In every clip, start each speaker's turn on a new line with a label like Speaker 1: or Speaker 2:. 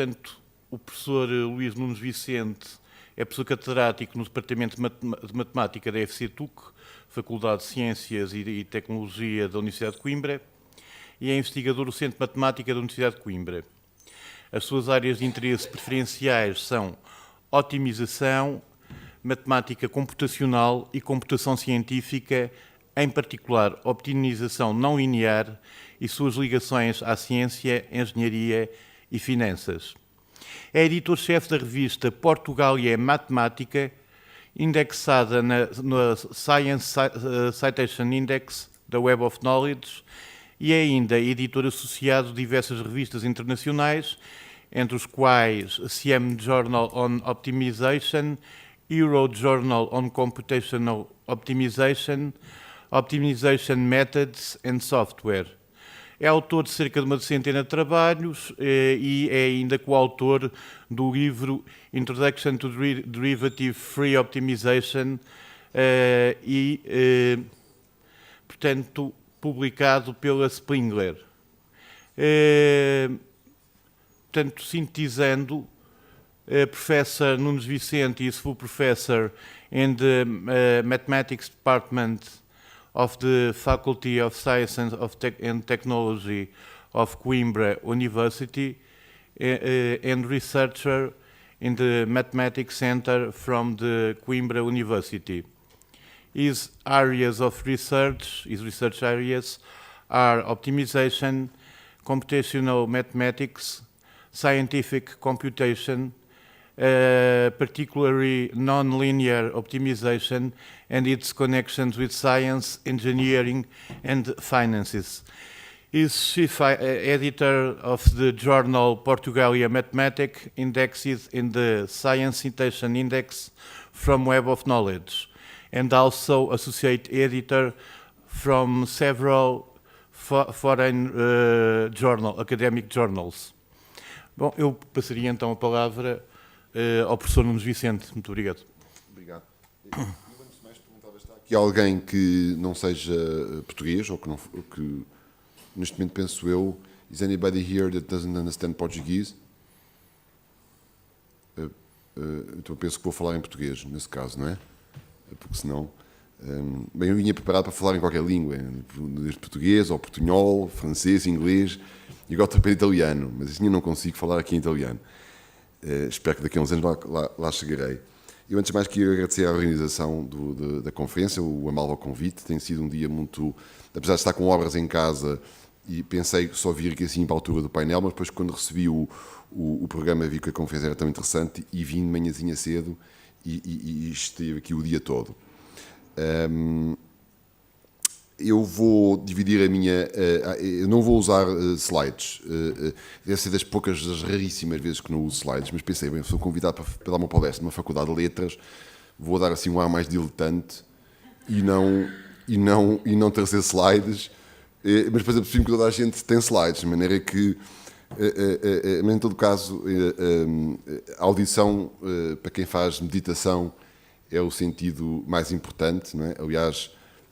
Speaker 1: portanto, o professor Luís Nunes Vicente é professor catedrático no Departamento de Matemática da FCTUC, Faculdade de Ciências e Tecnologia da Universidade de Coimbra, e é investigador do Centro de Matemática da Universidade de Coimbra. As suas áreas de interesse preferenciais são otimização, matemática computacional e computação científica, em particular optimização não linear e suas ligações à ciência, engenharia e finanças. É editor-chefe da revista Portugália Matemática, indexada na Science Citation Index da Web of Knowledge, e é ainda editor associado de diversas revistas internacionais, entre os quais CM Journal on Optimization, Euro Journal on Computational Optimization, Optimization Methods and Software. É autor de cerca de uma centena de trabalhos e é ainda coautor do livro Introduction to Derivative Free Optimization portanto, publicado pela Springler. Portanto, sintetizando, Professor Nunes Vicente is full professor in the Mathematics Department of the Faculty of Science and Technology of Coimbra University and researcher in the Mathematics Center from the Coimbra University. His research areas are optimization, computational mathematics, scientific computation, particularly nonlinear optimization and its connections with science, engineering and finances. He is chief editor of the journal Portugália Matemática, indexed in the Science Citation Index from Web of Knowledge, and also associate editor from several foreign academic journals. Bom, eu passaria então a palavra ao professor Nunes Vicente. Muito obrigado.
Speaker 2: Obrigado. Eu, antes de mais, perguntava, está aqui alguém que não seja português, ou que neste momento penso eu, is anybody here that doesn't understand Portuguese? Então penso que vou falar em português, nesse caso, não é? Porque senão... bem, eu vinha preparado para falar em qualquer língua, desde português, ou portunhol, francês, inglês, e agora estou italiano, mas assim eu não consigo falar aqui em italiano. Espero que daqui a uns anos lá chegarei. Eu, antes de mais, queria agradecer à organização da conferência, o amável convite. Tem sido um dia muito... Apesar de estar com obras em casa, e pensei só vir aqui assim para a altura do painel, mas depois, quando recebi o programa, vi que a conferência era tão interessante e vim de manhãzinha cedo e estive aqui o dia todo. Eu vou dividir a minha... eu não vou usar slides. Deve ser das raríssimas vezes que não uso slides, mas pensei, bem, sou convidado para dar uma palestra numa faculdade de letras, vou dar assim um ar mais diletante e não trazer slides, mas depois apercebi-me que toda a gente tem slides, de maneira que, mas em todo caso, a audição, para quem faz meditação, é o sentido mais importante, não é? Aliás,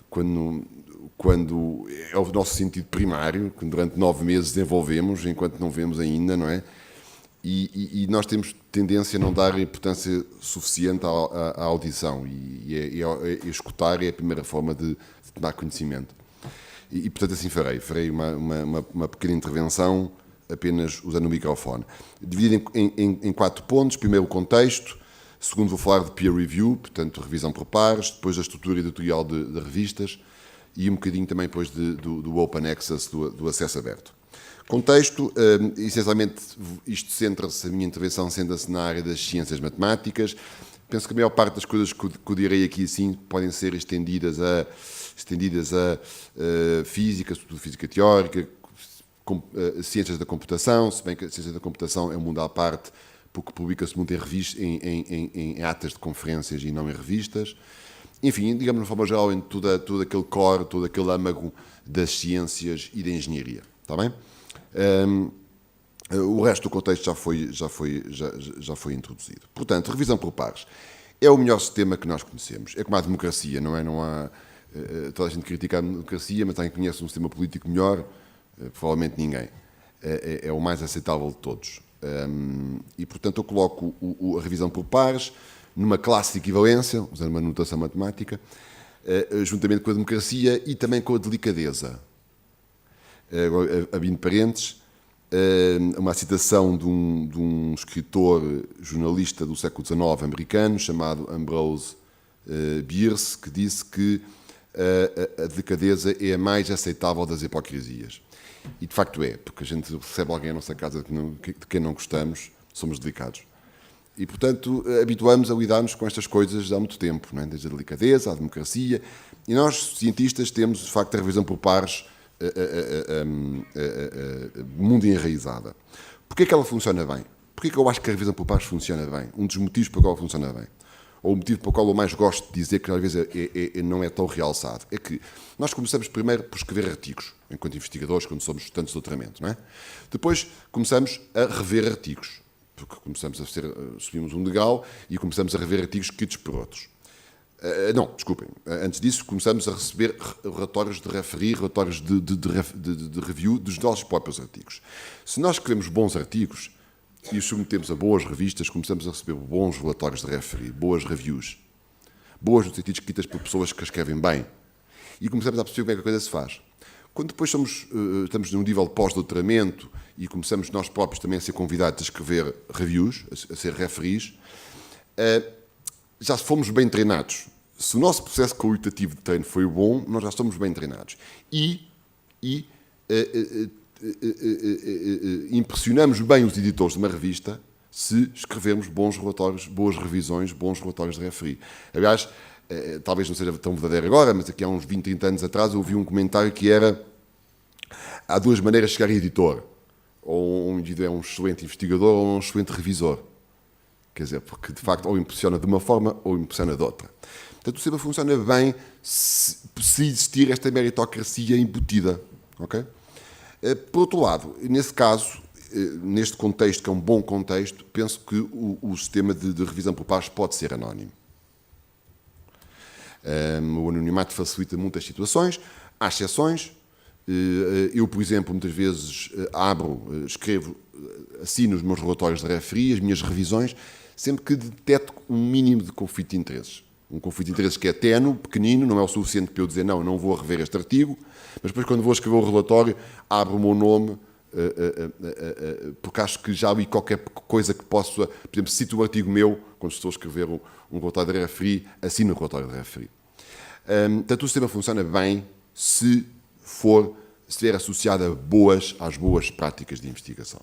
Speaker 2: quando é o nosso sentido primário, que durante 9 meses desenvolvemos, enquanto não vemos ainda, não é? E nós temos tendência a não dar importância suficiente à audição, e escutar é a primeira forma de tomar conhecimento. E portanto, assim farei uma pequena intervenção, apenas usando o microfone. Dividido em 4 pontos. Primeiro, o contexto. Segundo, vou falar de peer review, portanto, revisão por pares, depois da estrutura editorial de revistas e um bocadinho também depois do open access, do acesso aberto. Contexto, essencialmente, isto centra-se, a minha intervenção centra-se na área das ciências matemáticas. Penso que a maior parte das coisas que eu direi aqui, assim, podem ser estendidas a física, sobretudo física teórica, ciências da computação, se bem que a ciência da computação é um mundo à parte, porque publica-se muito em atas de conferências e não em revistas. Enfim, digamos de uma forma geral, em todo aquele core, todo aquele âmago das ciências e da engenharia. Está bem? O resto do contexto já foi introduzido. Portanto, revisão por pares. É o melhor sistema que nós conhecemos. É como a democracia, não é? Não há... toda a gente critica a democracia, mas quem conhece um sistema político melhor? Provavelmente ninguém. É o mais aceitável de todos. E, portanto, eu coloco a revisão por pares numa classe de equivalência, usando uma notação matemática, juntamente com a democracia e também com a delicadeza. Abrindo parênteses, uma citação de um escritor jornalista do século XIX americano chamado Ambrose Bierce, que disse que a delicadeza é a mais aceitável das hipocrisias. E de facto é, porque a gente recebe alguém à nossa casa de quem não gostamos, somos delicados. E, portanto, habituamos a lidarmos com estas coisas há muito tempo, não é? Desde a delicadeza, a democracia. E nós, cientistas, temos, de facto, a revisão por pares muito enraizada. Porquê que ela funciona bem? Porquê que eu acho que a revisão por pares funciona bem? Um dos motivos para qual ela funciona bem, ou o motivo para o qual eu mais gosto de dizer, que às vezes não é tão realçado, é que nós começamos primeiro por escrever artigos, enquanto investigadores, quando somos estudantes de doutoramento, não é? Depois começamos a rever artigos, porque subimos um degrau e começamos a rever artigos escritos por outros. Não, desculpem. Antes disso, começamos a receber relatórios de referir, relatórios de review dos nossos próprios artigos. Se nós escrevemos bons artigos e os submetemos a boas revistas, começamos a receber bons relatórios de referir, boas reviews. Boas no sentido escritas por pessoas que escrevem bem. E começamos a perceber como é que a coisa se faz. Quando depois estamos num nível de pós-doutoramento e começamos nós próprios também a ser convidados a escrever reviews, a ser referees, já fomos bem treinados. Se o nosso processo qualitativo de treino foi bom, nós já estamos bem treinados. Impressionamos bem os editores de uma revista se escrevermos bons relatórios, boas revisões, bons relatórios de referir. Aliás, talvez não seja tão verdadeiro agora, mas aqui há uns 20, 30 anos atrás eu ouvi um comentário que era: há duas maneiras de chegar a editor. Ou um indivíduo é um excelente investigador ou um excelente revisor. Quer dizer, porque de facto ou impressiona de uma forma ou impressiona de outra. Portanto, o sistema funciona bem se existir esta meritocracia embutida. Okay? Por outro lado, nesse caso, neste contexto, que é um bom contexto, penso que o sistema de revisão por pares pode ser anónimo. O anonimato facilita muitas situações, há exceções. Eu, por exemplo, muitas vezes escrevo, assino os meus relatórios de referir, as minhas revisões, sempre que detecto um mínimo de conflito de interesses. Um conflito de interesses que é ténue, pequenino, não é o suficiente para eu dizer não vou rever este artigo, mas depois quando vou escrever o relatório, abro o meu nome, porque acho que já li qualquer coisa que possa, por exemplo, cito um artigo meu, quando estou a escrever um relatório de referir, assino o relatório de referir. Portanto, o sistema funciona bem se estiver associado às boas práticas de investigação.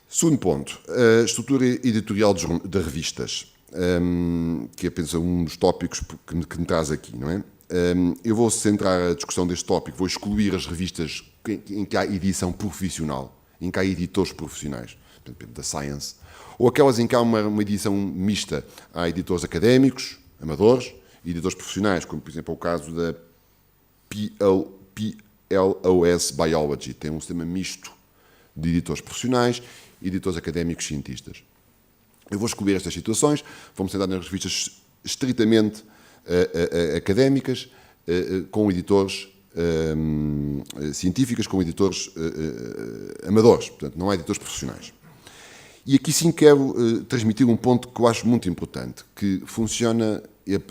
Speaker 2: Segundo ponto, a estrutura editorial de revistas, que é, penso, um dos tópicos que me traz aqui, não é? Eu vou centrar a discussão deste tópico, vou excluir as revistas em que há edição profissional, em que há editores profissionais, por exemplo, da Science, ou aquelas em que há uma edição mista. Há editores académicos, amadores, e editores profissionais, como, por exemplo, é o caso da PLOS Biology. Tem um sistema misto de editores profissionais e editores académicos cientistas. Eu vou excluir estas situações, vou-me centrar nas revistas estritamente académicas, com editores científicas, com editores amadores, portanto, não há editores profissionais. E aqui sim quero transmitir um ponto que eu acho muito importante, que funciona,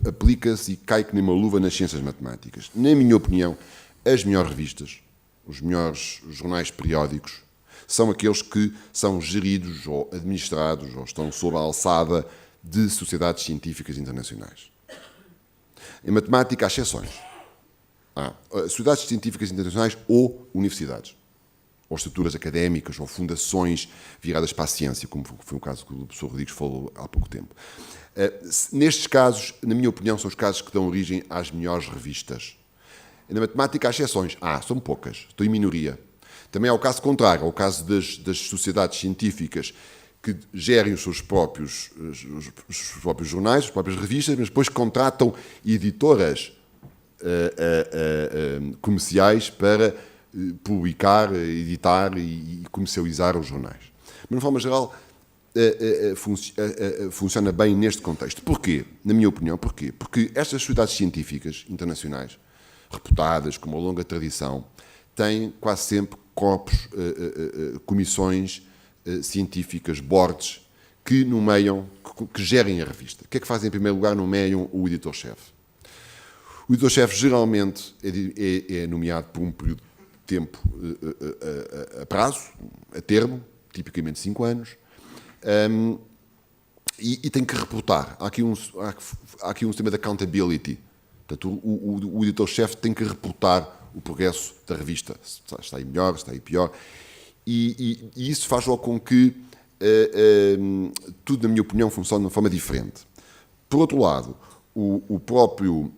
Speaker 2: aplica-se e cai que nem uma luva nas ciências matemáticas. Na minha opinião, as melhores revistas, os melhores jornais periódicos, são aqueles que são geridos ou administrados ou estão sob a alçada de sociedades científicas internacionais. Em matemática há exceções. Há sociedades científicas internacionais ou universidades, ou estruturas académicas ou fundações viradas para a ciência, como foi o caso que o professor Rodrigues falou há pouco tempo. Nestes casos, na minha opinião, são os casos que dão origem às melhores revistas. Na matemática há exceções. São poucas, estou em minoria. Também há o caso contrário, há o caso das sociedades científicas que gerem os seus próprios jornais, as próprias revistas, mas depois contratam editoras comerciais para publicar, editar e comercializar os jornais. Mas, de uma forma geral, funciona bem neste contexto. Porquê? Na minha opinião, porquê? Porque estas sociedades científicas internacionais, reputadas, com uma longa tradição, têm quase sempre corpos, comissões científicas, boards, que nomeiam, que gerem a revista. O que é que fazem em primeiro lugar? Nomeiam o editor-chefe. O editor-chefe geralmente é nomeado por um período de tempo a prazo, a termo, tipicamente 5 anos, e tem que reportar. Há aqui um sistema de accountability. Portanto, o editor-chefe tem que reportar o progresso da revista. Se está aí melhor, se está aí pior. E isso faz logo com que tudo, na minha opinião, funcione de uma forma diferente. Por outro lado, o próprio...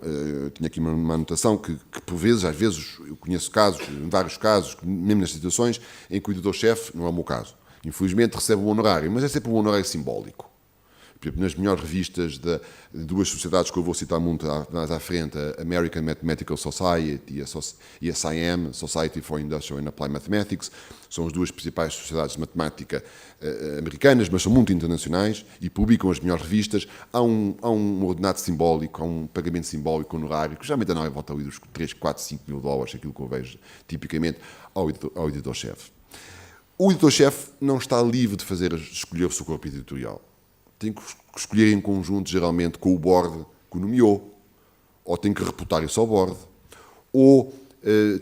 Speaker 2: eu tinha aqui uma anotação que, por vezes, às vezes, eu conheço casos, em vários casos, mesmo nas situações, em que o editor-chefe, não é o meu caso, infelizmente recebe um honorário, mas é sempre um honorário simbólico. Por exemplo, nas melhores revistas de duas sociedades que eu vou citar muito mais à frente, a American Mathematical Society e a SIAM, Society for Industrial and Applied Mathematics, são as duas principais sociedades de matemática americanas, mas são muito internacionais e publicam as melhores revistas. Há um ordenado simbólico, há um pagamento simbólico honorário, que geralmente não é volta ali dos 3, 4, 5 mil dólares, aquilo que eu vejo tipicamente ao editor-chefe. O editor-chefe não está livre de escolher o seu corpo editorial. Tem que escolher em conjunto, geralmente, com o board que o nomeou, ou tem que reportar isso ao board, ou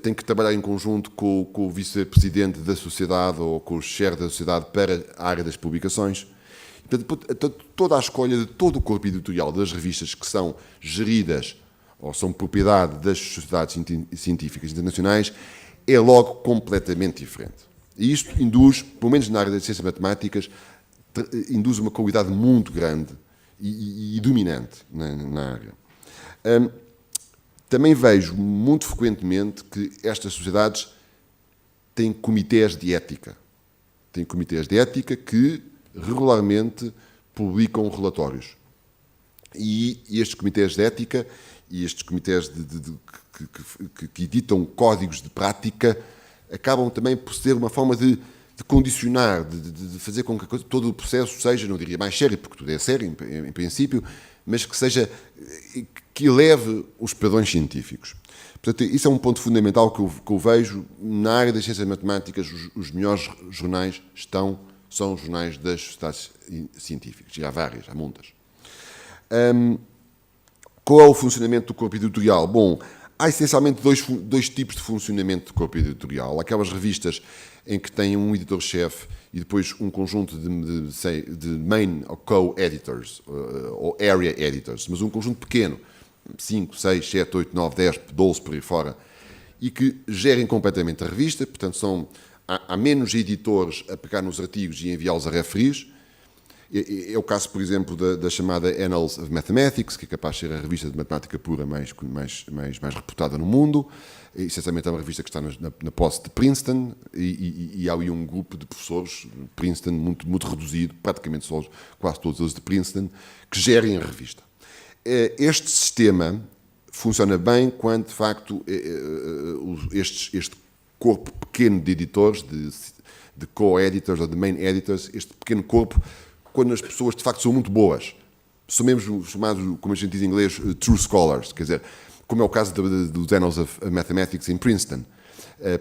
Speaker 2: tem que trabalhar em conjunto com o vice-presidente da sociedade ou com o chefe da sociedade para a área das publicações. Portanto, toda a escolha de todo o corpo editorial das revistas que são geridas ou são propriedade das sociedades científicas internacionais é logo completamente diferente. E isto induz, pelo menos na área das ciências matemáticas, induz uma qualidade muito grande e dominante na área. Também vejo muito frequentemente que estas sociedades têm comitês de ética. Têm comitês de ética que regularmente publicam relatórios. E estes comitês de ética e estes comitês que editam códigos de prática acabam também por ser uma forma de condicionar, de fazer com que todo o processo seja, não diria mais sério, porque tudo é sério em princípio, mas que eleve os padrões científicos. Portanto, isso é um ponto fundamental que eu vejo. Na área das ciências matemáticas, os melhores jornais são os jornais das sociedades científicas, e há várias, há muitas. Qual é o funcionamento do corpo editorial? Bom, há essencialmente dois tipos de funcionamento do corpo editorial. Aquelas revistas em que tem um editor-chefe e depois um conjunto de main ou co-editors, ou area editors, mas um conjunto pequeno, 5, 6, 7, 8, 9, 10, 12 por aí fora, e que gerem completamente a revista. Portanto, há menos editores a pegar nos artigos e enviá-los a referees. É o caso, por exemplo, da chamada Annals of Mathematics, que é capaz de ser a revista de matemática pura mais reputada no mundo. Essencialmente é uma revista que está na posse de Princeton e há aí um grupo de professores de Princeton muito reduzido, praticamente quase todos eles de Princeton, que gerem a revista. Este sistema funciona bem quando, de facto, este corpo pequeno de editores, de co-editors ou de main editors, este pequeno corpo, quando as pessoas de facto são muito boas, são mesmo chamados, como a gente diz em inglês, true scholars, quer dizer, como é o caso dos Annals of Mathematics em Princeton,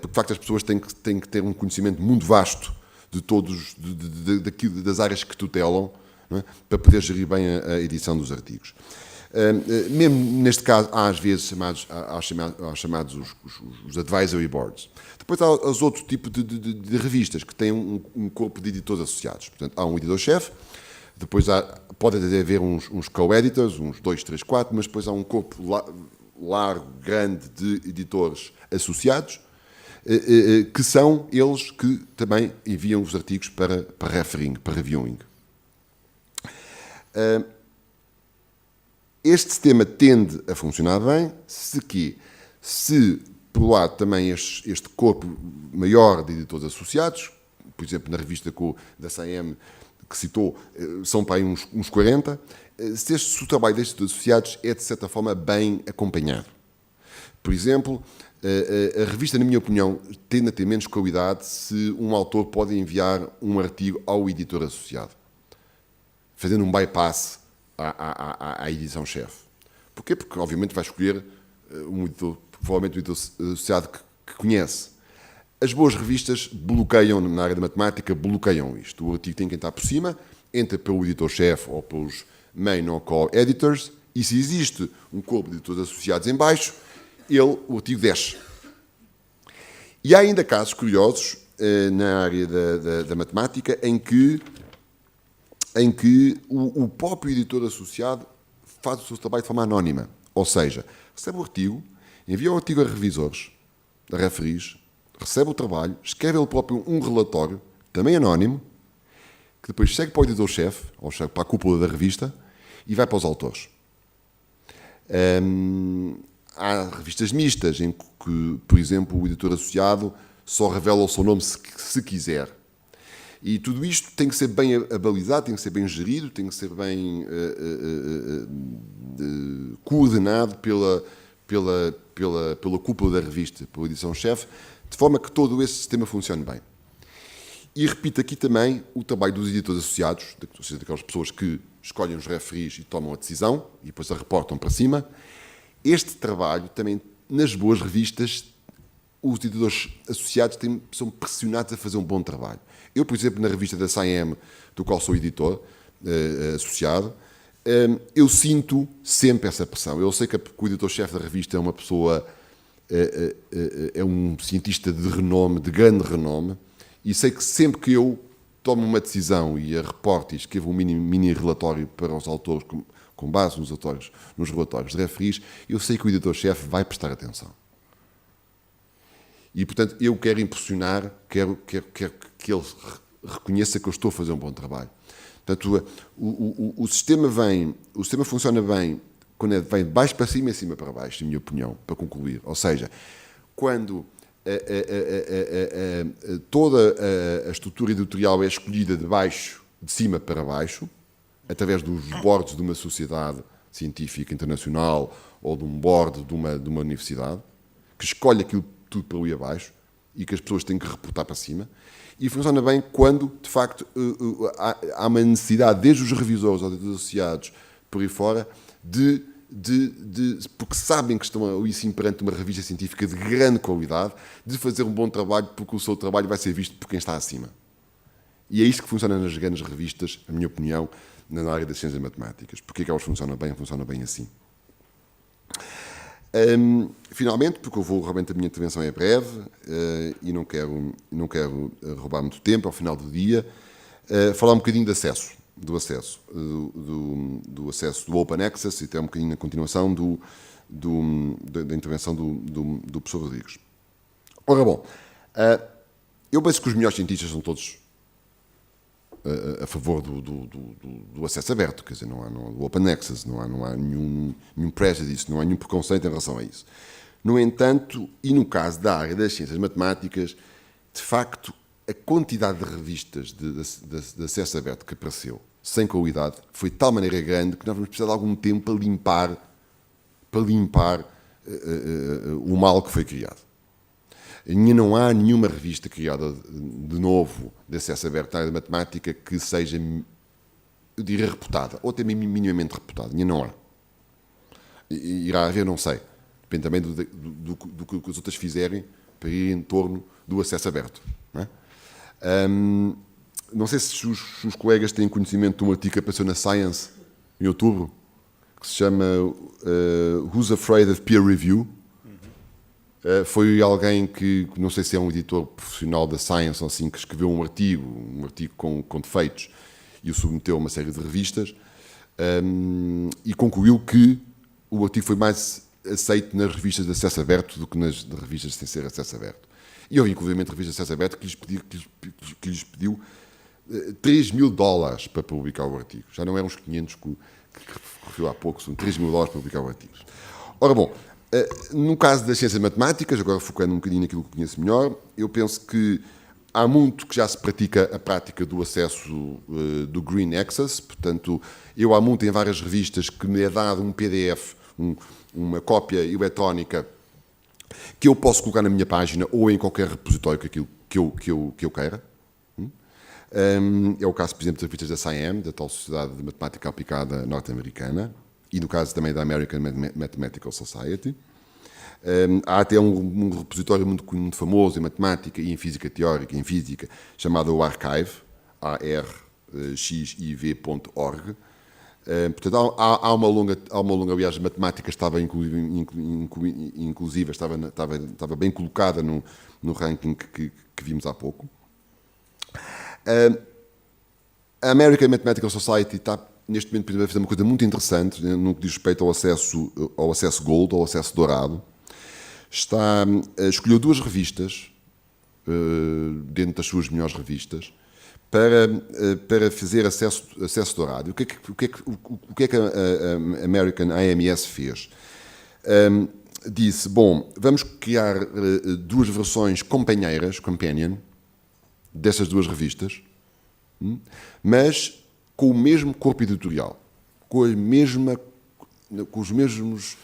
Speaker 2: porque de facto as pessoas têm que ter um conhecimento muito vasto de das áreas que tutelam, não é? Para poder gerir bem a edição dos artigos. Mesmo neste caso, há às vezes chamados os advisory boards. Depois há os outros tipos de revistas que têm um corpo de editores associados. Portanto, há um editor-chefe, depois pode haver uns co-editors, uns 2, 3, 4, mas depois há um corpo largo, grande de editores associados, que são eles que também enviam os artigos para referring, para reviewing. Este sistema tende a funcionar bem se por um lado também este corpo maior de editores associados, por exemplo, na revista da SAM que citou, são para aí uns 40, se o trabalho destes associados é, de certa forma, bem acompanhado. Por exemplo, a revista, na minha opinião, tende a ter menos qualidade se um autor pode enviar um artigo ao editor associado, fazendo um bypass à edição-chefe. Porquê? Porque, obviamente, vai escolher provavelmente um editor associado que conhece. As boas revistas bloqueiam, na área da matemática, bloqueiam isto. O artigo tem que entrar por cima, entra pelo editor-chefe ou pelos main ou core editors, e se existe um corpo de editores associados em baixo, o artigo desce. E há ainda casos curiosos na área da matemática em que o próprio editor associado faz o seu trabalho de forma anónima. Ou seja, recebe o artigo, envia o artigo a revisores, a referees, recebe o trabalho, escreve ele próprio um relatório, também anónimo, que depois segue para o editor-chefe, ou segue para a cúpula da revista, e vai para os autores. Há revistas mistas, em que, por exemplo, o editor associado só revela o seu nome se quiser. E tudo isto tem que ser bem abalizado, tem que ser bem gerido, tem que ser bem coordenado pela cúpula da revista, pela edição-chefe, de forma que todo esse sistema funcione bem. E repito aqui também o trabalho dos editores associados, ou seja, daquelas pessoas que escolhem os referees e tomam a decisão, e depois a reportam para cima. Este trabalho também, nas boas revistas, os editores associados são pressionados a fazer um bom trabalho. Eu, por exemplo, na revista da SAEM, do qual sou editor associado, eu sinto sempre essa pressão. Eu sei que o editor-chefe da revista é uma pessoa, é um cientista de renome, de grande renome, e sei que sempre que eu tomo uma decisão e a reporto e escrevo um mini relatório para os autores, com base nos relatórios de referees, eu sei que o editor-chefe vai prestar atenção. E, portanto, eu quero impressionar, quero que ele reconheça que eu estou a fazer um bom trabalho. Portanto, o sistema funciona bem quando vem de baixo para cima e de cima para baixo, na minha opinião, para concluir. Ou seja, quando toda a estrutura editorial é escolhida de cima para baixo, através dos boards de uma sociedade científica internacional ou de um board de uma universidade, que escolhe aquilo tudo para ali abaixo e que as pessoas têm que reportar para cima. E funciona bem quando, de facto, há uma necessidade, desde os revisores aos editores associados, por aí fora, porque sabem que estão ali sim perante uma revista científica de grande qualidade, de fazer um bom trabalho, porque o seu trabalho vai ser visto por quem está acima. E é isto que funciona nas grandes revistas, na minha opinião, na área das ciências matemáticas. Porquê que elas funcionam bem? Funcionam bem assim. Finalmente, porque realmente a minha intervenção é breve e não quero roubar muito tempo ao final do dia, falar um bocadinho do acesso do Open Access e até um bocadinho na continuação da intervenção do professor Rodrigues. Ora bom, eu penso que os melhores cientistas são todos a favor do acesso aberto, quer dizer, não há do Open Access, não há nenhum prejuízo, não há nenhum preconceito em relação a isso. No entanto, e no caso da área das ciências matemáticas, de facto, a quantidade de revistas de acesso aberto que apareceu, sem qualidade, foi de tal maneira grande que nós vamos precisar de algum tempo para limpar o mal que foi criado. Não há nenhuma revista criada de novo de acesso aberto na área da matemática que seja, eu diria, reputada, ou até minimamente reputada. Não há. Irá haver, não sei. Depende também do que as outras fizerem para ir em torno do acesso aberto. Não é? Não sei se os colegas têm conhecimento de um artigo que apareceu na Science, em outubro, que se chama Who's Afraid of Peer Review? Foi alguém que, não sei se é um editor profissional da Science ou assim, que escreveu um artigo com defeitos e o submeteu a uma série de revistas e concluiu que o artigo foi mais aceito nas revistas de acesso aberto do que nas revistas sem ser acesso aberto. E houve, inclusive, revistas de acesso aberto que lhes pediu $3.000 para publicar o artigo. Já não eram os 500 que referiu há pouco, são $3.000 para publicar o artigo. Ora bom, no caso das ciências matemáticas, agora focando um bocadinho naquilo que conheço melhor, eu penso que há muito que já se pratica a prática do acesso do Green Access, portanto, há muito em várias revistas que me é dado um PDF, uma cópia eletrónica, que eu posso colocar na minha página ou em qualquer repositório que eu queira. É o caso, por exemplo, das revistas da SIAM, da tal Sociedade de Matemática Aplicada Norte-Americana, e no caso também da American Mathematical Society. Há até um repositório muito famoso em matemática e em física teórica, em física, chamado o Archive, arxiv.org. Portanto, há uma longa viagem. A matemática estava inclusiva, estava bem colocada no ranking que vimos há pouco. A American Mathematical Society está, neste momento, a fazer uma coisa muito interessante no que diz respeito ao acesso Gold, ao acesso dourado. Escolheu 2 revistas, dentro das suas melhores revistas, para fazer acesso dourado. O que é que a American AMS fez? Disse, bom, vamos criar 2 versões companion, dessas 2 revistas, mas com o mesmo corpo editorial, com os mesmos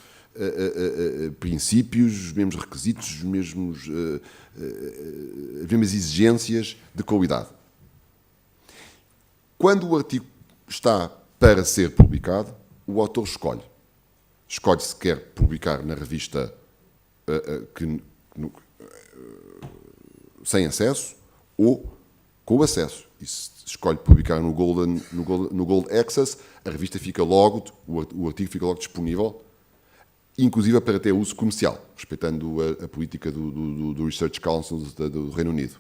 Speaker 2: princípios, os mesmos requisitos, as mesmas exigências de qualidade. Quando o artigo está para ser publicado, o autor escolhe se quer publicar na revista sem acesso ou com acesso. E se escolhe publicar no Gold Access, a revista fica logo, o artigo fica logo disponível, inclusive para ter uso comercial, respeitando a política do Research Council do Reino Unido.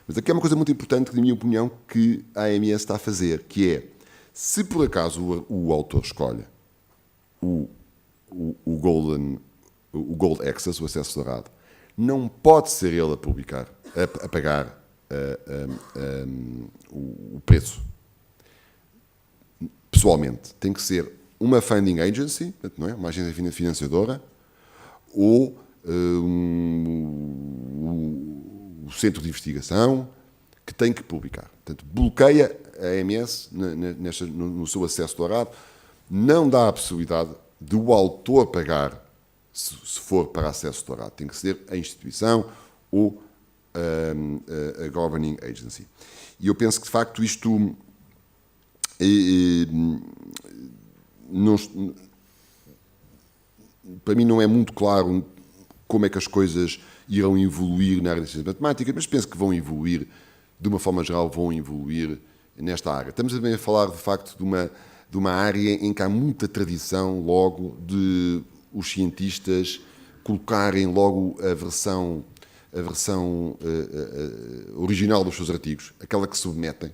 Speaker 2: Mas aqui é uma coisa muito importante, na minha opinião, que a AMS está a fazer, que é, se por acaso o autor escolhe o Gold Access, o acesso dourado, não pode ser ele a publicar, a pagar o preço. Pessoalmente, tem que ser uma funding agency, não é? Uma agência financiadora, ou o centro de investigação, que tem que publicar. Portanto, bloqueia a AMS no seu acesso dourado, não dá a possibilidade do autor pagar, se for para acesso dourado. Tem que ser a instituição ou a governing agency. E eu penso que, de facto, isto para mim não é muito claro como é que as coisas irão evoluir na área das ciências matemáticas, mas penso que vão evoluir, de uma forma geral, vão evoluir nesta área. Estamos também a falar, de facto, de uma área em que há muita tradição, logo, de os cientistas colocarem logo a versão original dos seus artigos, aquela que submetem,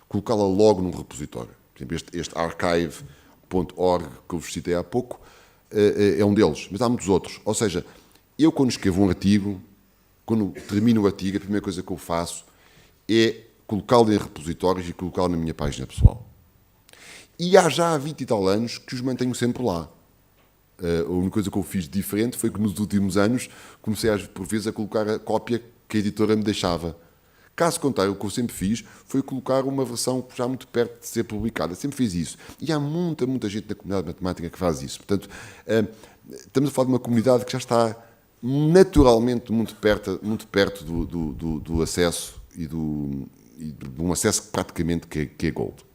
Speaker 2: colocá-la logo num repositório. Por exemplo, este archive.org que eu vos citei há pouco é um deles, mas há muitos outros. Ou seja, eu quando escrevo um artigo, quando termino o artigo, a primeira coisa que eu faço é colocá-lo em repositórios e colocá-lo na minha página pessoal. E há já 20 e tal anos que os mantenho sempre lá. A única coisa que eu fiz diferente foi que nos últimos anos comecei, por vezes, a colocar a cópia que a editora me deixava. Caso contrário, o que eu sempre fiz foi colocar uma versão já muito perto de ser publicada. Sempre fiz isso. E há muita gente na comunidade matemática que faz isso. Portanto, estamos a falar de uma comunidade que já está naturalmente muito perto do acesso e de um acesso praticamente que é Gold.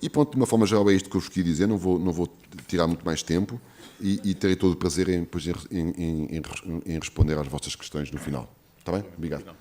Speaker 2: E pronto, de uma forma geral é isto que eu vos queria dizer, não vou tirar muito mais tempo e terei todo o prazer em responder às vossas questões no final. Está bem? Obrigado.